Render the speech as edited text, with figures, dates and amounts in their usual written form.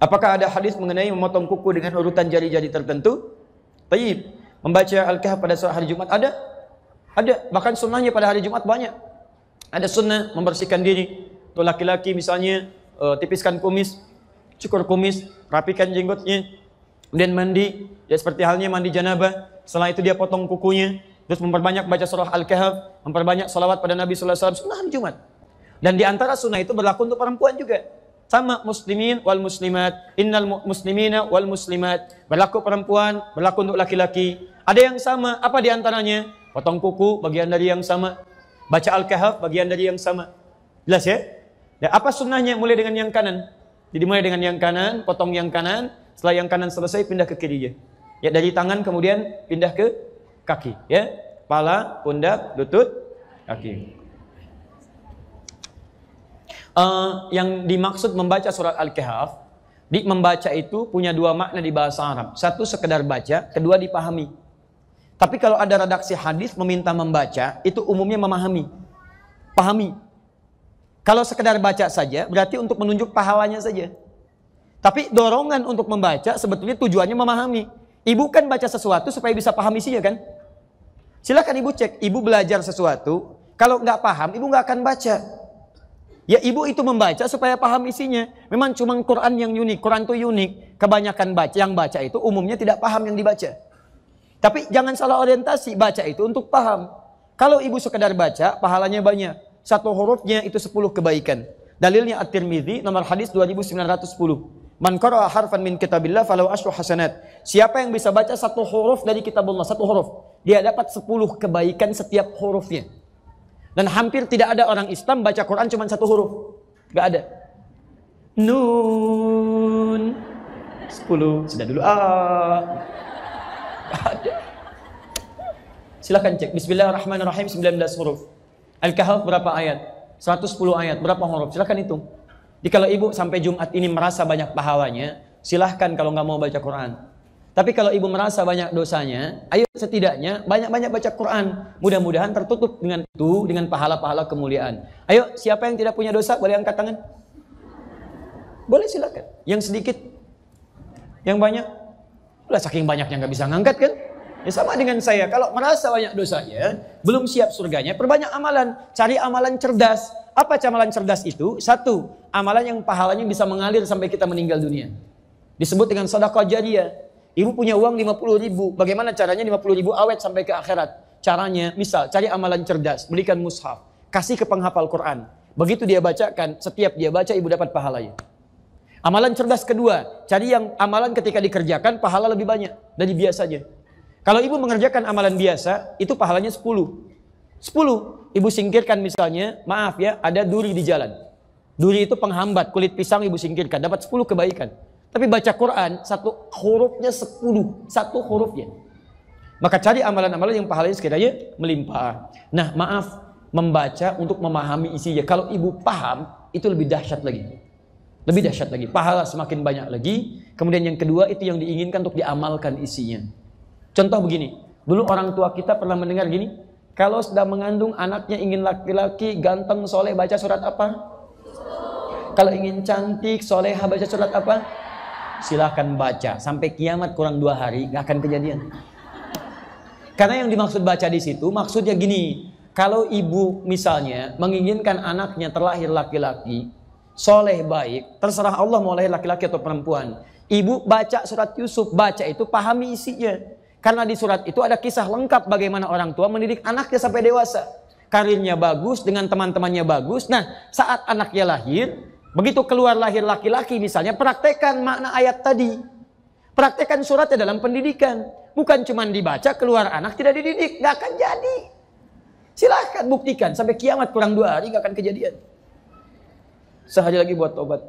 Apakah ada hadis mengenai memotong kuku dengan urutan jari-jari tertentu? Tayyib. Membaca Al-Kahf pada hari Jumat ada? Ada. Bahkan sunnahnya pada hari Jumat banyak. Ada sunnah membersihkan diri. Untuk laki-laki misalnya tipiskan kumis, cukur kumis, rapikan jenggotnya, kemudian mandi, ya seperti halnya mandi janabah. Setelah itu dia potong kukunya, terus memperbanyak baca surah Al-Kahf, memperbanyak salawat pada Nabi sallallahu alaihi wasallam. Sunnah hari Jumat. Dan di antara sunnah itu berlaku untuk perempuan juga. Sama muslimin wal muslimat, innal muslimina wal muslimat. Berlaku perempuan, berlaku untuk laki-laki. Ada yang sama, apa di antaranya? Potong kuku, bagian dari yang sama. Baca Al-Kahf, bagian dari yang sama. Jelas ya? Dan apa sunnahnya? Mulai dengan yang kanan. Jadi mulai dengan yang kanan, potong yang kanan. Setelah yang kanan selesai, pindah ke kirinya. Ya, dari tangan kemudian pindah ke kaki. Ya, kepala, pundak, lutut, kaki. Yang dimaksud membaca surat Al-Kahf, membaca itu punya dua makna di bahasa Arab. Satu sekedar baca, kedua dipahami. Tapi kalau ada redaksi hadis meminta membaca, itu umumnya memahami, pahami. Kalau sekedar baca saja, berarti untuk menunjuk pahalanya saja. Tapi dorongan untuk membaca sebetulnya tujuannya memahami. Ibu kan baca sesuatu supaya bisa paham isinya kan? Silakan ibu cek, ibu belajar sesuatu, kalau nggak paham, ibu nggak akan baca. Ya ibu itu membaca supaya paham isinya. Memang cuma Quran yang unik, Quran itu unik. Kebanyakan yang baca itu umumnya tidak paham yang dibaca. Tapi jangan salah orientasi, baca itu untuk paham. Kalau ibu sekedar baca, pahalanya banyak. Satu hurufnya itu 10 kebaikan. Dalilnya At-Tirmidzi nomor hadis 2910. Man qara'a harfan min kitabillah falahu asyru hasanat. Siapa yang bisa baca satu huruf dari kitabullah, satu huruf, dia dapat 10 kebaikan setiap hurufnya. Dan hampir tidak ada orang Islam baca Quran cuma satu huruf. Gak ada. Nun 10. Sudah dulu. Gak ada. Silahkan cek. Bismillahirrahmanirrahim 19 huruf. Al-Kahf berapa ayat? 110 ayat. Berapa huruf? Silahkan hitung. Jadi kalau ibu sampai Jumat ini merasa banyak pahalanya, silahkan kalau nggak mau baca Quran. Tapi kalau ibu merasa banyak dosanya, ayo setidaknya banyak-banyak baca Quran. Mudah-mudahan tertutup dengan itu, dengan pahala-pahala kemuliaan. Ayo, siapa yang tidak punya dosa, boleh angkat tangan? Boleh silakan. Yang sedikit, yang banyak, lah saking banyaknya nggak bisa ngangkat kan? Ya sama dengan saya, kalau merasa banyak dosanya, belum siap surganya, perbanyak amalan. Cari amalan cerdas. Apa amalan cerdas itu? Satu, amalan yang pahalanya bisa mengalir sampai kita meninggal dunia. Disebut dengan sedekah jariyah. Ibu punya uang 50.000, bagaimana caranya 50.000 awet sampai ke akhirat? Caranya, misal cari amalan cerdas, belikan mushaf, kasih ke penghafal Quran. Begitu dia bacakan, setiap dia baca ibu dapat pahalanya. Amalan cerdas kedua, cari yang amalan ketika dikerjakan pahala lebih banyak dari biasanya. Kalau ibu mengerjakan amalan biasa, itu pahalanya 10. 10, ibu singkirkan misalnya, maaf ya, ada duri di jalan. Duri itu penghambat, kulit pisang ibu singkirkan, dapat 10 kebaikan. Tapi baca Quran, satu hurufnya 10, satu hurufnya. Maka cari amalan-amalan yang pahalanya sekiranya melimpah. Nah, maaf, membaca untuk memahami isinya. Kalau ibu paham, itu lebih dahsyat lagi. Lebih dahsyat lagi. Pahala semakin banyak lagi. Kemudian yang kedua, itu yang diinginkan untuk diamalkan isinya. Contoh begini, dulu orang tua kita pernah mendengar gini, kalau sedang mengandung anaknya ingin laki-laki, ganteng, soleh, baca surat apa? Kalau ingin cantik, solehah, baca surat apa? Silahkan baca. Sampai kiamat kurang 2 hari, gak akan kejadian. Karena yang dimaksud baca di situ, maksudnya gini, kalau ibu misalnya menginginkan anaknya terlahir laki-laki, soleh, baik, terserah Allah mau lahir laki-laki atau perempuan. Ibu baca surat Yusuf, baca itu pahami isinya. Karena di surat itu ada kisah lengkap bagaimana orang tua mendidik anaknya sampai dewasa. Karirnya bagus, dengan teman-temannya bagus. Nah, saat anaknya lahir, begitu keluar lahir laki-laki misalnya, praktekkan makna ayat tadi. Praktekkan suratnya dalam pendidikan. Bukan cuma dibaca, keluar anak tidak dididik. Gak akan jadi. Silahkan buktikan. Sampai kiamat kurang 2 hari gak akan kejadian. Sehari lagi buat tobat.